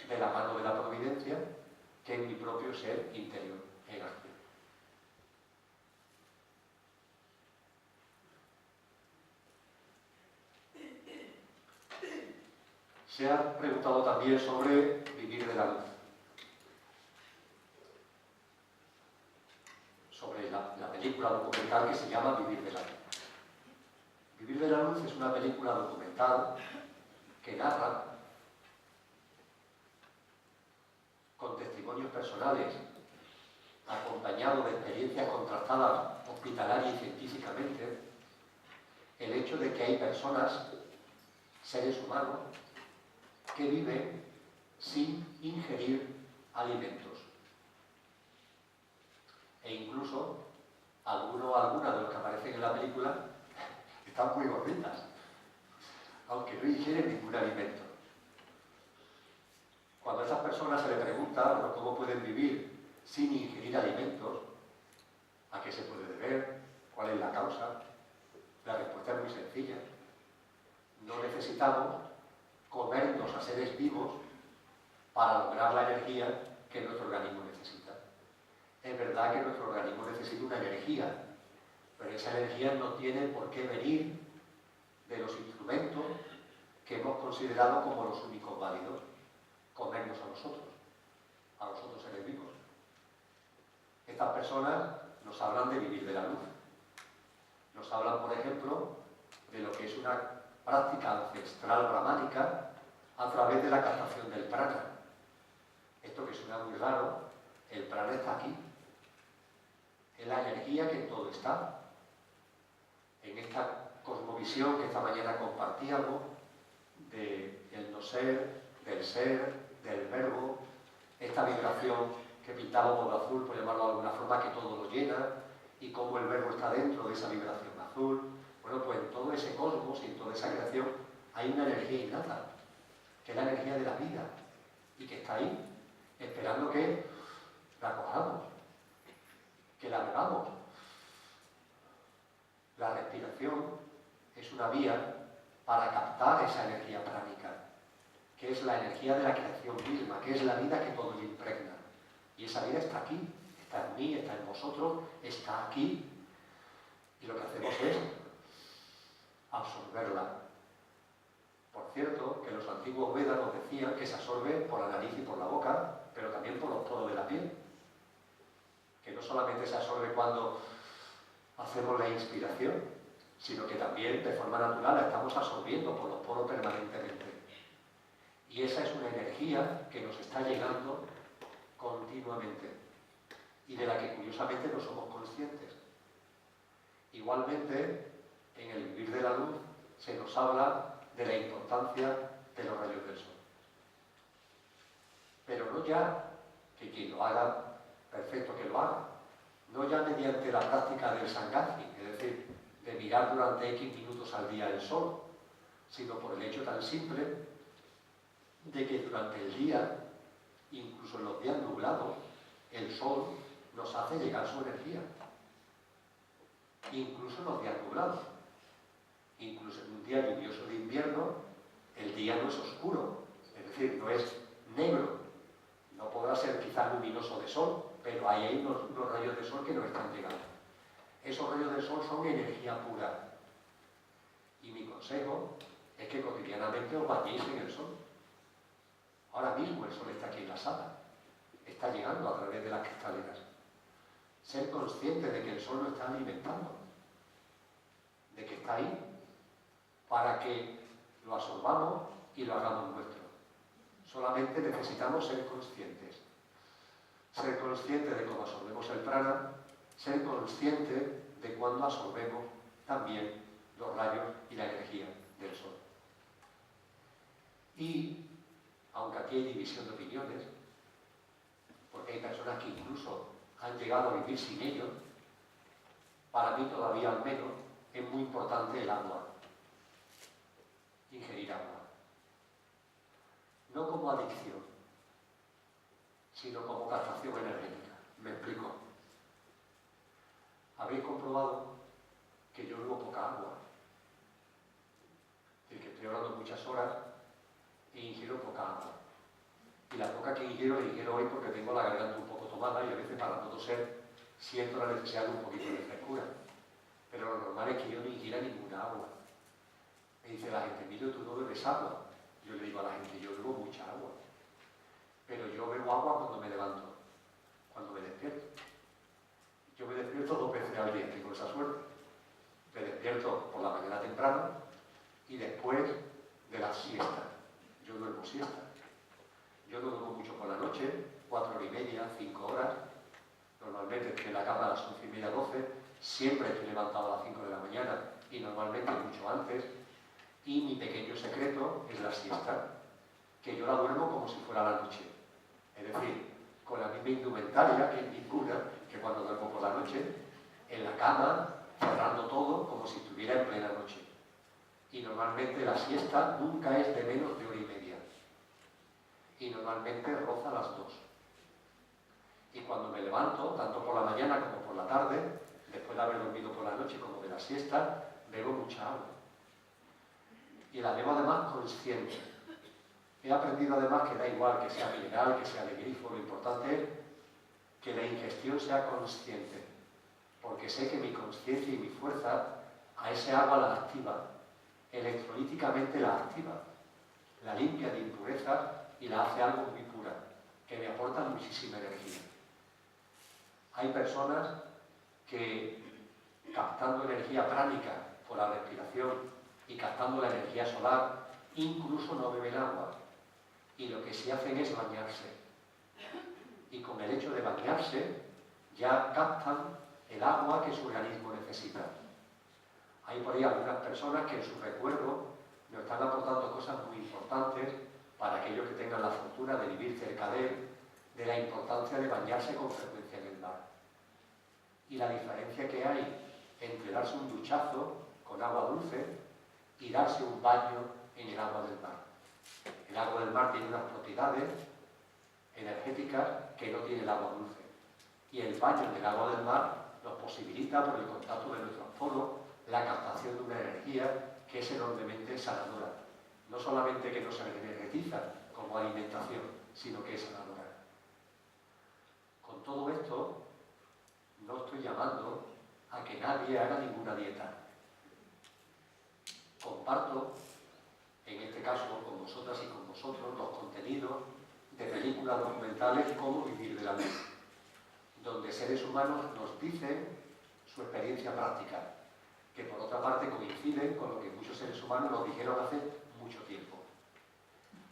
de la mano de la providencia que en mi propio ser interior en acción. Se ha preguntado también sobre vivir de la luz, sobre la película documental que se llama Vivir de la luz. Vivir de la luz es una película documental que narra con testimonios personales, acompañado de experiencias contrastadas hospitalaria y científicamente, el hecho de que hay personas, seres humanos, que viven sin ingerir alimentos. E incluso algunos o algunas de los que aparecen en la película están muy gorditas, aunque no ingieren ningún alimento. Cuando a esas personas se les pregunta, bueno, cómo pueden vivir sin ingerir alimentos, a qué se puede deber, cuál es la causa, la respuesta es muy sencilla. No necesitamos comernos a seres vivos para lograr la energía que nuestro organismo necesita. Es verdad que nuestro organismo necesita una energía, pero esa energía no tiene por qué venir de los instrumentos que hemos considerado como los únicos válidos, comernos a los otros seres vivos. Estas personas nos hablan de vivir de la luz. Nos hablan, por ejemplo, de lo que es una práctica ancestral brahmánica a través de la captación del prana. Esto que suena muy raro, el prana está aquí. Es la energía que en todo está. En esta cosmovisión que esta mañana compartíamos, del no ser, del ser, del verbo, esta vibración que pintábamos de azul, por llamarlo de alguna forma, que todo lo llena, y cómo el verbo está dentro de esa vibración azul. Bueno, pues en todo ese cosmos y en toda esa creación hay una energía innata, que es la energía de la vida, y que está ahí, esperando que la cojamos, que la bebamos. La respiración es una vía para captar esa energía pránica, que es la energía de la creación misma, que es la vida que todo lo impregna. Y esa vida está aquí, está en mí, está en vosotros, está aquí. Y lo que hacemos es absorberla. Por cierto, que los antiguos Vedas nos decían que se absorbe por la nariz y por la boca, pero también por los poros de la piel. Que no solamente se absorbe cuando hacemos la inspiración, sino que también de forma natural la estamos absorbiendo por los poros permanentemente. Y esa es una energía que nos está llegando continuamente y de la que curiosamente no somos conscientes. Igualmente, en el vivir de la luz se nos habla de la importancia de los rayos del sol. Pero no ya que quien lo haga, perfecto que lo haga, no ya mediante la práctica del sanghati, es decir, de mirar durante X minutos al día el sol, sino por el hecho tan simple de que durante el día, incluso en los días nublados, el sol nos hace llegar su energía. Incluso en los días nublados. Incluso en un día lluvioso de invierno, el día no es oscuro, es decir, no es negro. No podrá ser quizás luminoso de sol, pero hay unos rayos de sol que nos están llegando. Esos rayos de sol son energía pura. Y mi consejo es que cotidianamente os bañéis en el sol. Ahora mismo el sol está aquí en la sala, está llegando a través de las cristaleras. Ser consciente de que el sol nos está alimentando, de que está ahí, para que lo absorbamos y lo hagamos nuestro. Solamente necesitamos ser conscientes. Ser consciente de cómo absorbemos el prana, ser consciente de cuándo absorbemos también los rayos y la energía del sol. Y, aunque aquí hay división de opiniones, porque hay personas que incluso han llegado a vivir sin ellos, para mí todavía al menos es muy importante el agua, ingerir agua. No como adicción, sino como captación energética. Me explico. Habéis comprobado que yo bebo poca agua, es decir, que estoy hablando muchas horas e ingiero poca agua. Y la ingiero hoy porque tengo la garganta un poco tomada y a veces para no toser siento la necesidad de un poquito de frescura. Pero lo normal es que yo no ingiera ninguna agua. Me dice la gente, Emilio, tú no bebes agua. Yo le digo a la gente, yo bebo mucha agua. Pero yo bebo agua cuando me levanto, cuando me despierto. Yo me despierto 2 veces al día, tengo esa suerte. Me despierto por la mañana temprano y después de la siesta. Yo duermo siesta. Yo no duermo mucho por la noche, 4 horas y media, 5 horas. Normalmente estoy en la cama a las 11:30, 12. Siempre estoy levantado a las 5 de la mañana y normalmente mucho antes. Y mi pequeño secreto es la siesta, que yo la duermo como si fuera la noche. Es decir, con la misma indumentaria, que es ninguna, que cuando duermo por la noche, en la cama, cerrando todo como si estuviera en plena noche. Y normalmente la siesta nunca es de menos de 1 hora y media. Y normalmente roza las 2. Y cuando me levanto, tanto por la mañana como por la tarde, después de haber dormido por la noche como de la siesta, bebo mucha agua. Y la bebo además consciente. He aprendido además que da igual que sea mineral, que sea de grifo, lo importante es que la ingestión sea consciente. Porque sé que mi conciencia y mi fuerza a ese agua la activa. Electrolíticamente la activa. La limpia de impurezas y la hace algo muy pura, que me aporta muchísima energía. Hay personas que, captando energía pránica por la respiración y captando la energía solar, incluso no beben agua. Y lo que sí hacen es bañarse. Y con el hecho de bañarse, ya captan el agua que su organismo necesita. Hay por ahí algunas personas que en su recuerdo nos están aportando cosas muy importantes para aquellos que tengan la fortuna de vivir cerca de la importancia de bañarse con frecuencia en el mar. Y la diferencia que hay entre darse un duchazo con agua dulce y darse un baño en el agua del mar. El agua del mar tiene unas propiedades energéticas que no tiene el agua dulce. Y el baño en el agua del mar nos posibilita, por el contacto de nuestros poros, la captación de una energía que es enormemente sanadora. No solamente que nos energetiza como alimentación, sino que es sanadora. Con todo esto, no estoy llamando a que nadie haga ninguna dieta. Comparto, en este caso con vosotras y con vosotros, los contenidos de películas documentales Cómo vivir de la luz, donde seres humanos nos dicen su experiencia práctica, que por otra parte coinciden con lo que muchos seres humanos nos dijeron hace mucho tiempo.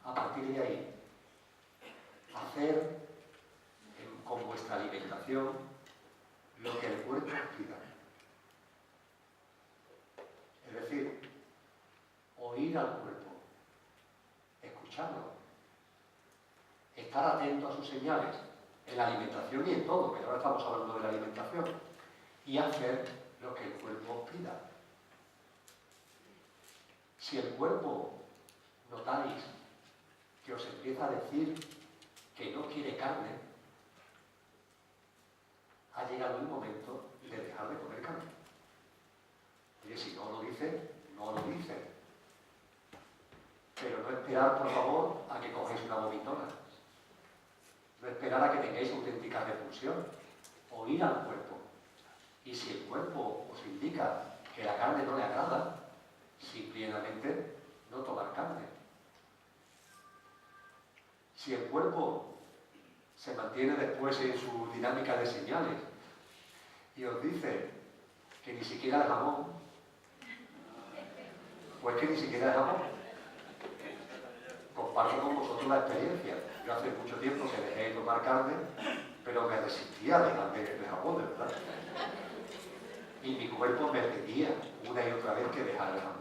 A partir de ahí, hacer con vuestra alimentación lo que el cuerpo os pida. Es decir, oír al cuerpo, escucharlo, estar atento a sus señales, en la alimentación y en todo, pero ahora estamos hablando de la alimentación, y hacer lo que el cuerpo os pida. Si el cuerpo notáis que os empieza a decir que no quiere carne, ha llegado el momento de dejar de comer carne. Oye, si no lo dice, no lo dice. Pero no esperar, por favor, a que cogáis una vomitona. No esperar a que tengáis auténtica repulsión. Oír al cuerpo. Y si el cuerpo os indica que la carne no le agrada, simplemente no tomar carne. Si el cuerpo se mantiene después en su dinámica de señales y os dice que ni siquiera el jamón, pues que ni siquiera el jamón. Comparto con vosotros la experiencia. Yo hace mucho tiempo que dejé de tomar carne, pero me resistía a dejar de jamón, de verdad. Y mi cuerpo me pedía una y otra vez que dejara el jamón.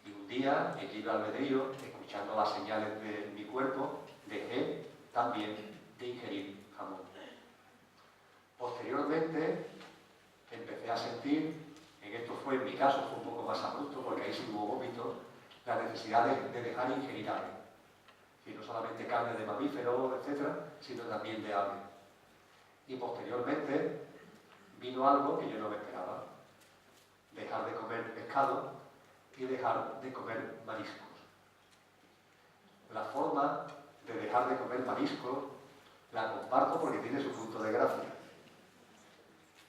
Y un día, en libre albedrío, escuchando las señales de mi cuerpo, dejé también de ingerir jamón. Posteriormente, empecé a sentir, en esto fue en mi caso, fue un poco más abrupto, porque ahí sí hubo vómito, la necesidad de dejar de ingerir ave. Y no solamente carne de mamífero, etcétera, sino también de ave. Y posteriormente vino algo que yo no me esperaba. Dejar de comer pescado y dejar de comer mariscos. La forma de dejar dejar de comer marisco, la comparto porque tiene su punto de gracia.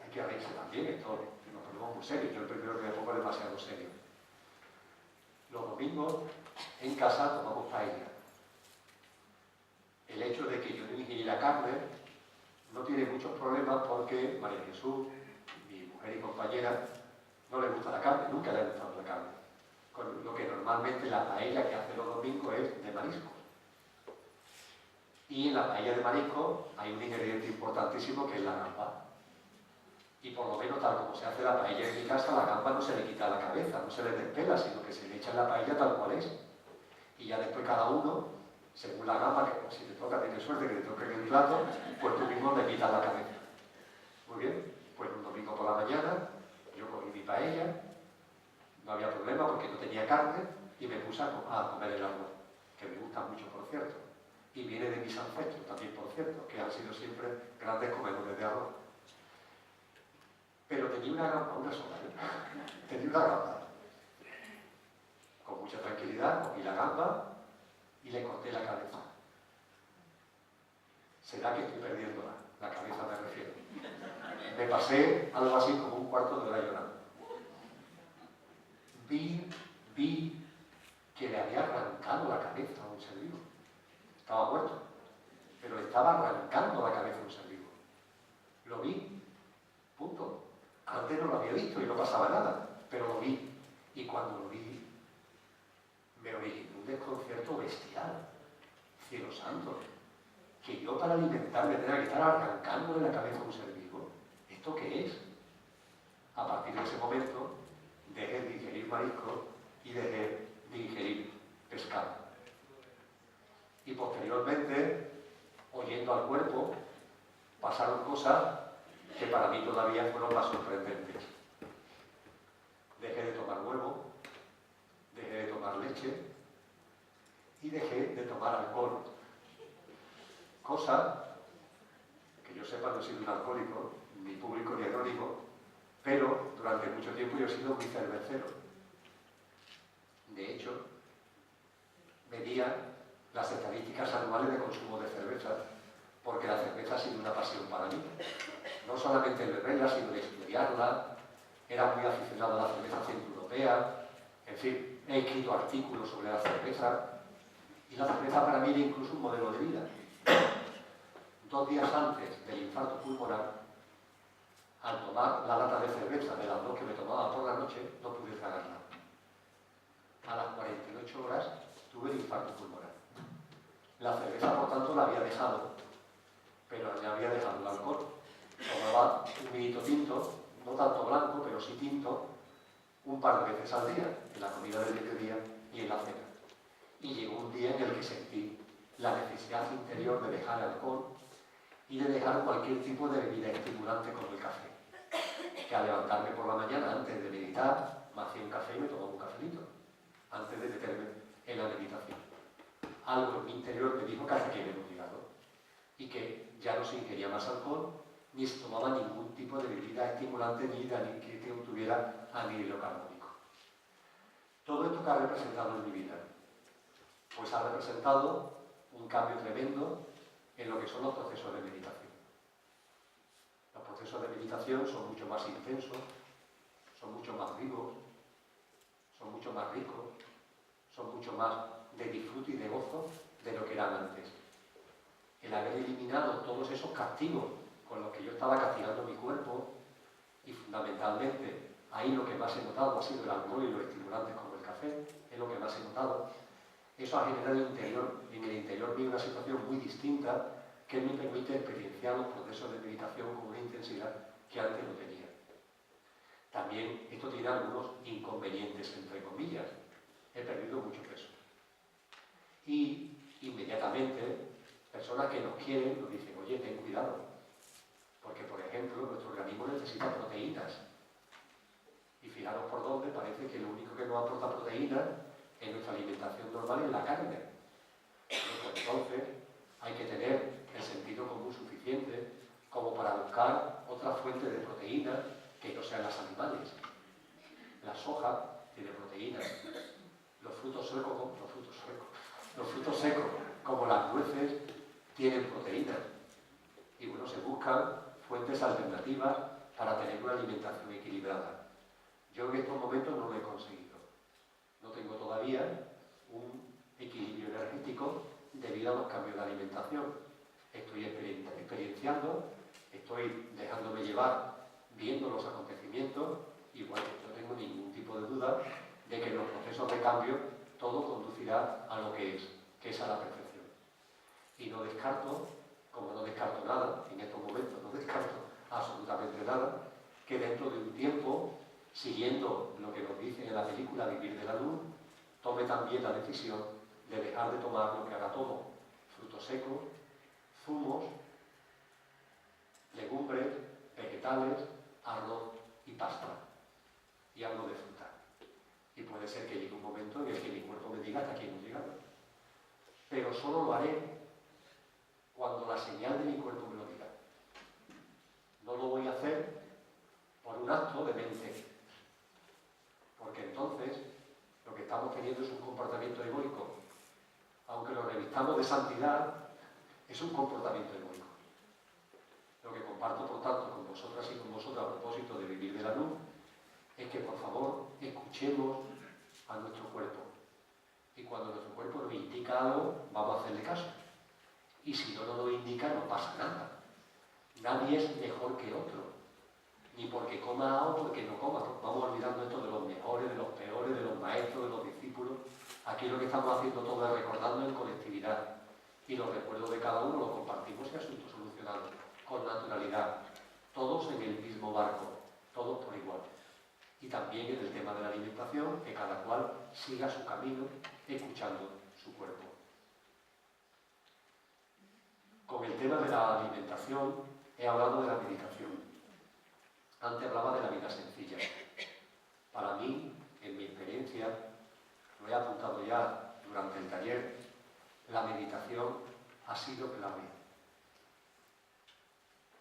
Hay que reírse también, esto nos ponemos muy serios, yo el primero que me pongo demasiado serio. Los domingos en casa tomamos paella. El hecho de que yo no ingiriera carne no tiene muchos problemas porque María Jesús, mi mujer y compañera, no le gusta la carne, nunca le ha gustado la carne. Con lo que normalmente la paella que hace los domingos es de mariscos. Y en la paella de mariscos hay un ingrediente importantísimo que es la gamba. Y por lo menos tal como se hace la paella en mi casa, la gamba no se le quita la cabeza, no se le despela, sino que se le echa en la paella tal cual es. Y ya después cada uno, según la gamba, que si te toca, tienes suerte que te toque en el plato, pues tú mismo le quitas la cabeza. Muy bien, pues un domingo por la mañana, yo cogí mi paella, no había problema porque no tenía carne, y me puse a comer el arroz, que me gusta mucho, por cierto. Y viene de mis ancestros también, por cierto, que han sido siempre grandes comedores de arroz. Pero tenía una gamba, una sola, ¿eh? Tenía una gamba. Con mucha tranquilidad cogí la gamba y le corté la cabeza. ¿Será que estoy perdiéndola? La cabeza me refiero. Me pasé algo así como un cuarto de hora llorando. Vi que le había arrancado la cabeza a un ser vivo. Estaba muerto, pero le estaba arrancando la cabeza a un ser vivo. Lo vi, punto. Antes no lo había visto y no pasaba nada, pero lo vi. Y cuando lo vi, me originó un desconcierto bestial. Cielo santo, que yo para alimentarme tenga que estar arrancándole la cabeza a un ser vivo. ¿Esto qué es? A partir de ese momento, dejé de ingerir marisco y dejé de ingerir pescado. Y posteriormente, oyendo al cuerpo, pasaron cosas que para mí todavía fueron más sorprendentes. Dejé de tomar huevo, dejé de tomar leche y dejé de tomar alcohol. Cosa que yo sepa no he sido un alcohólico, ni público ni anónimo, pero durante mucho tiempo yo he sido muy cervecero. De hecho, medía las estadísticas anuales de consumo de cerveza, porque la cerveza ha sido una pasión para mí. No solamente el beberla, sino el estudiarla. Era muy aficionado a la cerveza centroeuropea. En fin, he escrito artículos sobre la cerveza. Y la cerveza para mí era incluso un modelo de vida. 2 días antes del infarto pulmonar, al tomar la lata de cerveza de las 2 que me tomaba por la noche, no pude tragarla. A las 48 horas tuve el infarto pulmonar. La cerveza, por tanto, la había dejado, pero ya había dejado el alcohol. Tomaba un vinito tinto, no tanto blanco, pero sí tinto, un par de veces al día, en la comida del mediodía y en la cena. Y llegó un día en el que sentí la necesidad interior de dejar el alcohol y de dejar cualquier tipo de bebida estimulante como el café. Que al levantarme por la mañana, antes de meditar, me hacía un café y me tomaba un cafelito, antes de meterme en la meditación. Algo en mi interior me dijo que hasta aquí me he llegado y que ya no se ingería más alcohol ni se tomaba ningún tipo de bebida estimulante ni que tuviera anhídrido carbónico. Todo esto que ha representado en mi vida, pues ha representado un cambio tremendo en lo que son los procesos de meditación. Los procesos de meditación son mucho más intensos, son mucho más vivos, son mucho más ricos, son mucho más de disfrute y de gozo de lo que eran antes. El haber eliminado todos esos castigos con los que yo estaba castigando mi cuerpo, y fundamentalmente ahí lo que más he notado ha sido el alcohol y los estimulantes como el café, es lo que más he notado. Eso ha generado en el interior mío una situación muy distinta que me permite experienciar los procesos de meditación con una intensidad que antes no tenía. También esto tiene algunos inconvenientes, entre comillas. He perdido mucho peso. Y inmediatamente, personas que nos quieren nos dicen, oye, ten cuidado, porque, por ejemplo, nuestro organismo necesita proteínas. Y fijaros por dónde, parece que lo único que nos aporta proteínas en nuestra alimentación normal es la carne. Pues entonces hay que tener el sentido común suficiente como para buscar otras fuentes de proteínas que no sean las animales. La soja tiene proteínas, los frutos secos como las nueces tienen proteínas. Y bueno, se buscan fuentes alternativas para tener una alimentación equilibrada. Yo en estos momentos no lo he conseguido. No tengo todavía un equilibrio energético debido a los cambios de alimentación. Estoy experienciando, estoy dejándome llevar, viendo los acontecimientos y bueno, no tengo ningún tipo de duda de que en los procesos de cambio todo conducirá a lo que es a la perfección. Y no descarto, como no descarto nada, en estos momentos no descarto absolutamente nada, que dentro de un tiempo, siguiendo lo que nos dicen en la película Vivir de la Luz, tome también la decisión de dejar de tomar lo que ahora tomo: frutos secos, zumos, legumbres, vegetales, arroz y pasta. Y hablo de fruta. Y puede ser que llegue un momento en el que mi cuerpo me diga hasta aquí hemos llegado. Pero solo lo haré cuando la señal de mi cuerpo me lo diga. No lo voy a hacer por un acto de mente. Porque entonces lo que estamos teniendo es un comportamiento egoico. Aunque lo revistamos de santidad, es un comportamiento egoico. Lo que comparto, por tanto, con vosotras y con vosotros a propósito de Vivir de la Luz es que, por favor, escuchemos a nuestro cuerpo. Y cuando nuestro cuerpo nos indica algo, vamos a hacerle caso. Y si no nos lo indica, no pasa nada. Nadie es mejor que otro. Ni porque coma o porque no coma. Vamos olvidando esto de los mejores, de los peores, de los maestros, de los discípulos. Aquí lo que estamos haciendo todo es recordando en colectividad. Y los recuerdos de cada uno los compartimos y asuntos solucionados, con naturalidad. Todos en el mismo barco, todos por igual. Y también en el tema de la alimentación, que cada cual siga su camino escuchando su cuerpo. Con el tema de la alimentación he hablado de la meditación. Antes hablaba de la vida sencilla. Para mí, en mi experiencia, lo he apuntado ya durante el taller, la meditación ha sido clave.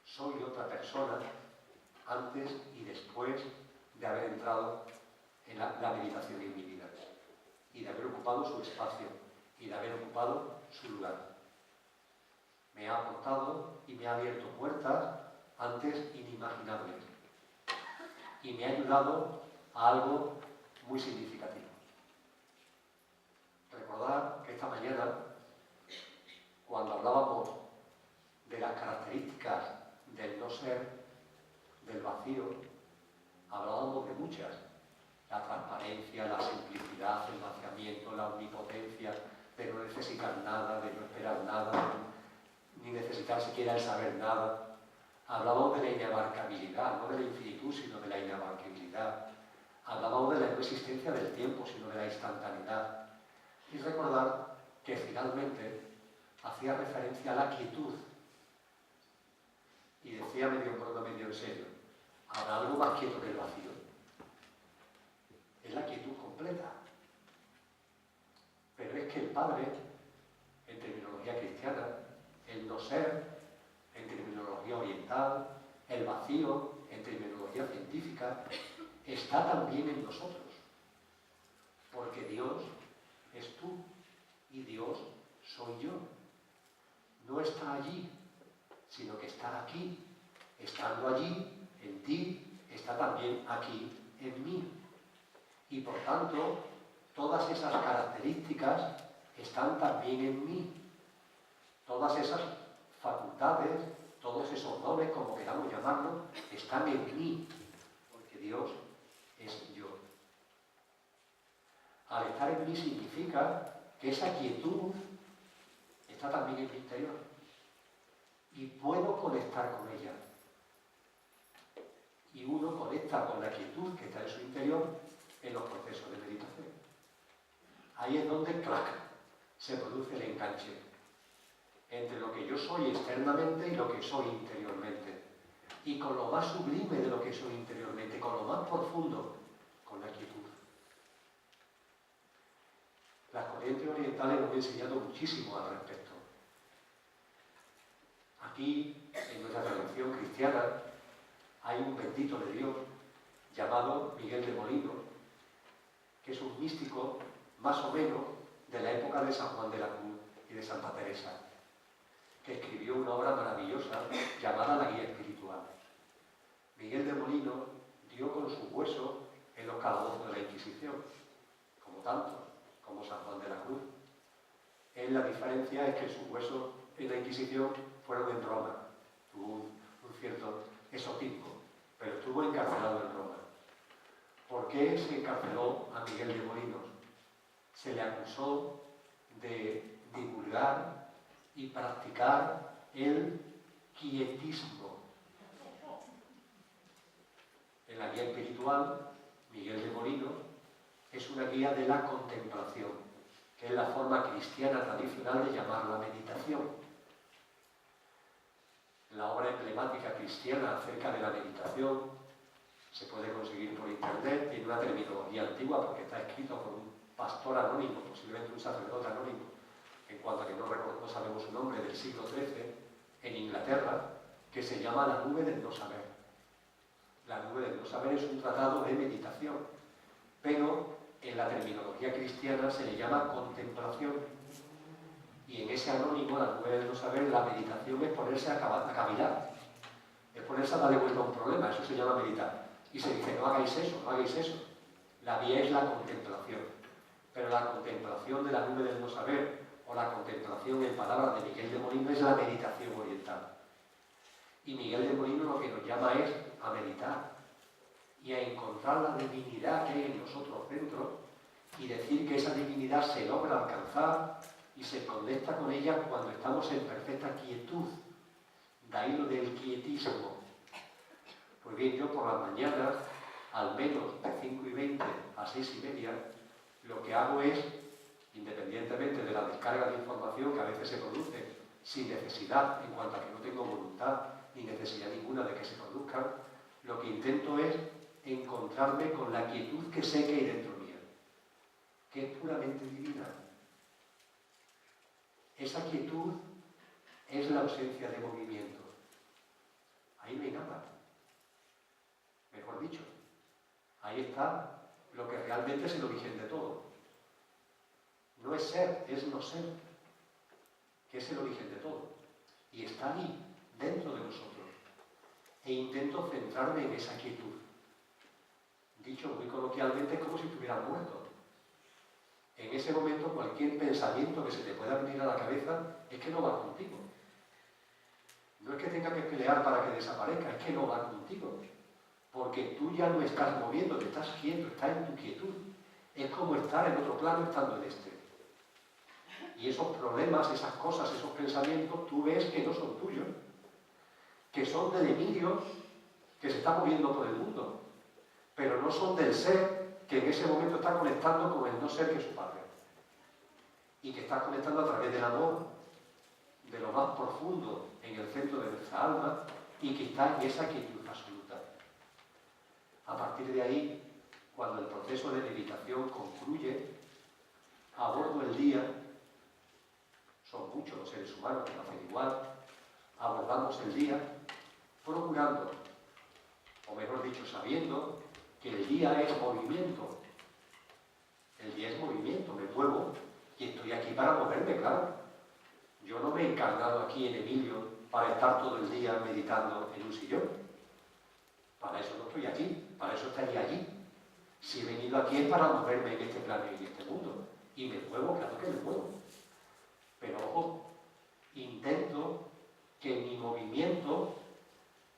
Soy otra persona antes y después de haber entrado en la meditación en mi vida y de haber ocupado su espacio y de haber ocupado su lugar. Me ha aportado y me ha abierto puertas antes inimaginables y me ha ayudado a algo muy significativo. Recordad que esta mañana, cuando hablábamos de las características del no ser, del vacío, hablábamos de muchas: la transparencia, la simplicidad, el vaciamiento, la omnipotencia, de no necesitar nada, de no esperar nada, ni necesitar siquiera el saber nada. Hablábamos de la inabarcabilidad, no de la infinitud, sino de la inabarcabilidad. Hablábamos de la no existencia del tiempo, sino de la instantaneidad. Y recordar que finalmente hacía referencia a la quietud. Y decía medio en broma, medio en serio: ¿habrá algo más quieto que el vacío? Es la quietud completa. Pero es que el Padre, en terminología cristiana, el no ser, en terminología oriental, el vacío, en terminología científica, está también en nosotros. Porque Dios es tú y Dios soy yo. No está allí, sino que está aquí. Estando allí, en ti, está también aquí, en mí. Y por tanto, todas esas características están también en mí. Todas esas facultades, todos esos dones, como queramos llamarlos, están en mí, porque Dios es yo. Al estar en mí significa que esa quietud está también en mi interior y puedo conectar con ella. Y uno conecta con la quietud que está en su interior en los procesos de meditación. Ahí es donde, clac, se produce el enganche entre lo que yo soy externamente y lo que soy interiormente. Y con lo más sublime de lo que soy interiormente, con lo más profundo, con la quietud. Las corrientes orientales nos han enseñado muchísimo al respecto. Aquí, en nuestra tradición cristiana, hay un bendito de Dios llamado Miguel de Molino, que es un místico más o menos de la época de San Juan de la Cruz y de Santa Teresa, que escribió una obra maravillosa llamada La Guía Espiritual. Miguel de Molinos dio con sus huesos en los calabozos de la Inquisición, como tantos, como San Juan de la Cruz. La diferencia es que sus huesos en la Inquisición fueron en Roma. Tuvo un cierto exotismo, pero estuvo encarcelado en Roma. ¿Por qué se encarceló a Miguel de Molinos? Se le acusó de divulgar y practicar el quietismo. En la guía espiritual, Miguel de Molinos es una guía de la contemplación, que es la forma cristiana tradicional de llamar la meditación. La obra emblemática cristiana acerca de la meditación se puede conseguir por internet, tiene una terminología antigua porque está escrito por un pastor anónimo, posiblemente un sacerdote anónimo, en cuanto a que no sabemos su nombre, del siglo XIII, en Inglaterra, que se llama La Nube del No Saber. La Nube del No Saber es un tratado de meditación, pero en la terminología cristiana se le llama contemplación. Y en ese anónimo, La Nube del No Saber, la meditación es ponerse a cavilar, es ponerse a darle vuelta a un problema, eso se llama meditar. Y se dice, no hagáis eso, no hagáis eso. La vía es la contemplación. Pero la contemplación de La Nube del No Saber, o la contemplación en palabras de Miguel de Molinos, es la meditación oriental. Y Miguel de Molinos lo que nos llama es a meditar y a encontrar la divinidad que hay en nosotros dentro y decir que esa divinidad se logra alcanzar y se conecta con ella cuando estamos en perfecta quietud. De ahí lo del quietismo. Pues bien, yo por las mañanas, al menos de 5:20 a 6:30, lo que hago es, independientemente de la descarga de información que a veces se produce sin necesidad, en cuanto a que no tengo voluntad ni necesidad ninguna de que se produzcan, lo que intento es encontrarme con la quietud que sé que hay dentro mía, que es puramente divina. Esa quietud es la ausencia de movimiento. Ahí no hay nada. Mejor dicho, ahí está lo que realmente es el origen de todo. No es ser, es no ser, que es el origen de todo. Y está ahí, dentro de nosotros. E intento centrarme en esa quietud. Dicho muy coloquialmente, es como si estuvieran muertos. En ese momento, cualquier pensamiento que se te pueda venir a la cabeza es que no va contigo. No es que tenga que pelear para que desaparezca, es que no va contigo. Porque tú ya no estás moviéndote, estás quieto, estás en tu quietud. Es como estar en otro plano estando en este. Y esos problemas, esas cosas, esos pensamientos, tú ves que no son tuyos, que son del Emilio que se está moviendo por el mundo, pero no son del ser que en ese momento está conectando con el no ser que es su Padre. Y que está conectando a través del amor, de lo más profundo en el centro de nuestra alma, y que está en esa quietud absoluta. A partir de ahí, cuando el proceso de meditación concluye, abordo el día. Son muchos los seres humanos que lo hacen igual. Abordamos el día procurando, o mejor dicho, sabiendo que el día es movimiento. El día es movimiento, me muevo y estoy aquí para moverme, claro. Yo no me he encarnado aquí en Emilio para estar todo el día meditando en un sillón. Para eso no estoy aquí, para eso estaría allí. Si he venido aquí es para moverme en este plano y en este mundo. Y me muevo, claro que me muevo. Pero ojo, intento que mi movimiento,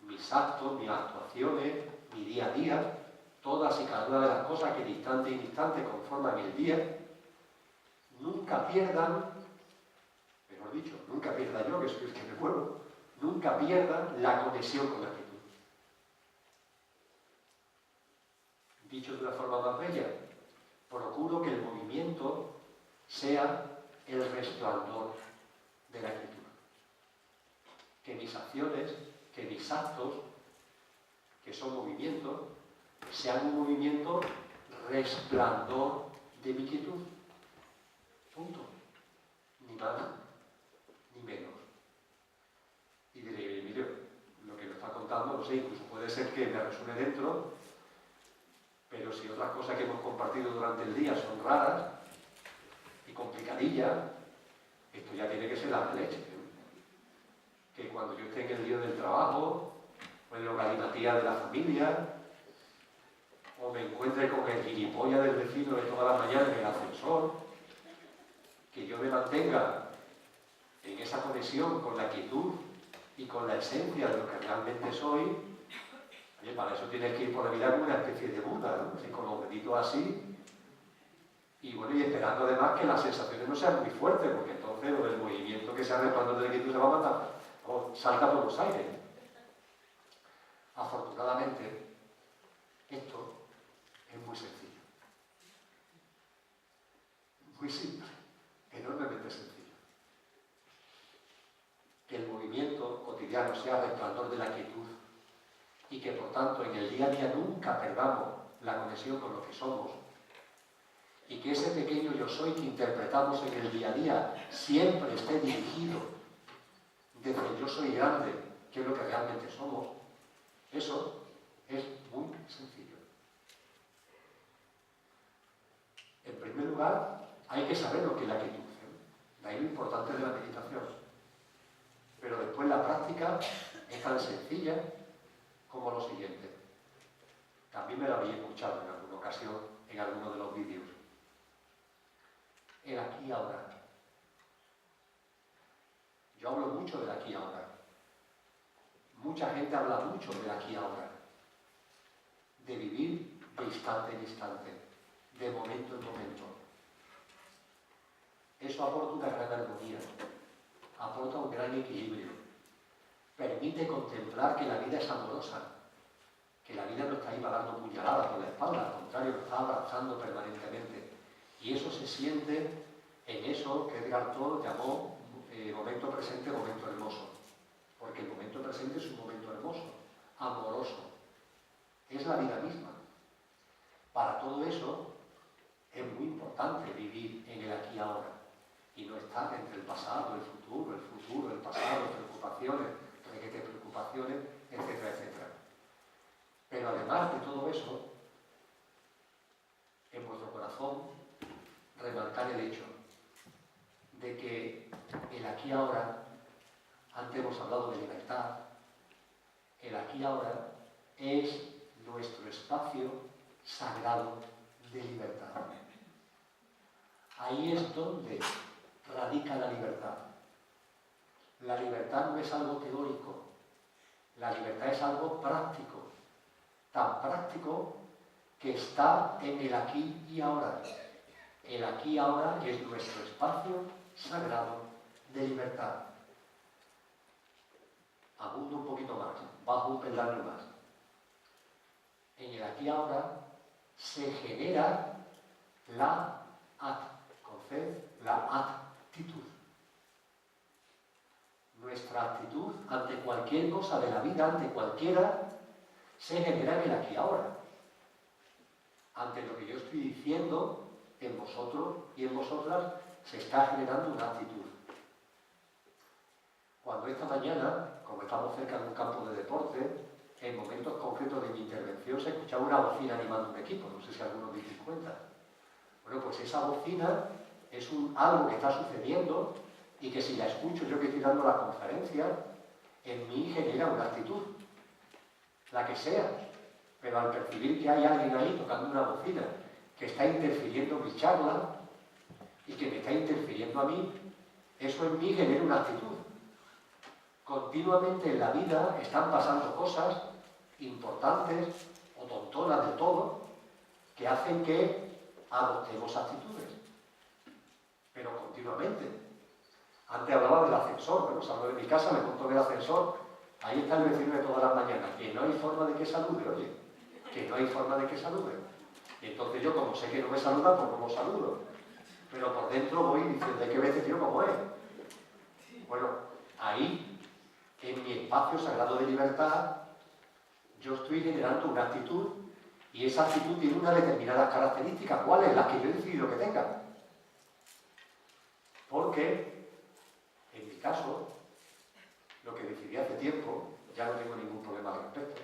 mis actos, mis actuaciones, mi día a día, todas y cada una de las cosas que de instante en instante conforman el día, nunca pierdan, mejor dicho, nunca pierda yo, que soy el que me muevo, nunca pierdan la conexión con la quietud. Dicho de una forma más bella, procuro que el movimiento sea el resplandor de la quietud. Que mis acciones, que mis actos, que son movimientos, sean un movimiento resplandor de mi quietud. Punto. Ni más, ni menos. Y diré, mire, lo que me está contando, no sé, incluso puede ser que me resuene dentro, pero si otras cosas que hemos compartido durante el día son raras y complicadillas, esto ya tiene que ser la leche. esté en el lío del trabajo, o en la galimatía de la familia, o me encuentre con el gilipollas del vecino de toda la mañana en el ascensor, que yo me mantenga en esa conexión con la quietud y con la esencia de lo que realmente soy. Oye, para eso tienes que ir por la vida como una especie de Buda, ¿no? Así, con los deditos así, y bueno, y esperando además que las sensaciones no sean muy fuertes, porque entonces el movimiento que se hace cuando de quietud se va a matar, o salta por los aires. Afortunadamente, esto es muy sencillo, muy simple, enormemente sencillo. Que el movimiento cotidiano sea resplandor de la quietud y que por tanto en el día a día nunca perdamos la conexión con lo que somos, y que ese pequeño yo soy que interpretamos en el día a día siempre esté dirigido desde el yo soy grande, que es lo que realmente somos. Eso es muy sencillo. En primer lugar, hay que saber lo que es la quietud, ¿eh? De ahí lo importante de la meditación. Pero después la práctica es tan sencilla como lo siguiente. También me lo habéis escuchado en alguna ocasión, en alguno de los vídeos. El aquí y ahora. Yo hablo mucho del aquí y ahora. Mucha gente habla mucho del aquí y ahora. De vivir de instante en instante, de momento en momento. Eso aporta una gran armonía, aporta un gran equilibrio. Permite contemplar que la vida es amorosa, que la vida no está ahí dando puñaladas por la espalda, al contrario, lo está abrazando permanentemente. Y eso se siente en eso que Edgar Tolle llamó momento presente, momento hermoso. Porque el momento presente es un momento hermoso, amoroso. Es la vida misma. Para todo eso es muy importante vivir en el aquí y ahora y no estar entre el pasado, el pasado, preocupaciones, requete preocupaciones, etcétera, etcétera. Pero además de todo eso, en vuestro corazón remarcar el hecho de que el aquí y ahora, antes hemos hablado de libertad, el aquí y ahora es nuestro espacio sagrado de libertad. Ahí es donde radica la libertad. La libertad no es algo teórico, la libertad es algo práctico, tan práctico que está en el aquí y ahora. El aquí y ahora es nuestro espacio sagrado de libertad. Abundo un poquito más, bajo un peldaño más. En el aquí y ahora se genera la actitud. Nuestra actitud ante cualquier cosa de la vida, ante cualquiera, se genera en el aquí y ahora. Ante lo que yo estoy diciendo, en vosotros y en vosotras, se está generando una actitud. Cuando esta mañana, como estamos cerca de un campo de deporte, en momentos concretos de mi intervención se escuchaba una bocina animando un equipo, no sé si algunos os dais cuenta. Bueno, pues esa bocina es algo que está sucediendo y que si la escucho yo que estoy dando la conferencia, en mí genera una actitud, la que sea. Pero al percibir que hay alguien ahí tocando una bocina que está interfiriendo en mi charla y que me está interfiriendo a mí, eso en mí genera una actitud. Continuamente en la vida están pasando cosas importantes o tontonas de todo que hacen que adoptemos actitudes. Pero continuamente. Antes hablaba del ascensor, bueno, salgo de mi casa, me monto en el ascensor, ahí está el vecino de todas las mañanas, que no hay forma de que salude, oye, que no hay forma de que salude. Y entonces yo, como sé que no me saluda, pues no lo saludo. Pero por dentro voy diciendo, hay que ver este tío cómo es. Bueno, ahí, en mi espacio sagrado de libertad, yo estoy generando una actitud y esa actitud tiene unas determinadas características. ¿Cuáles? Las que yo he decidido que tenga. Porque, en mi caso, lo que decidí hace tiempo, ya no tengo ningún problema al respecto.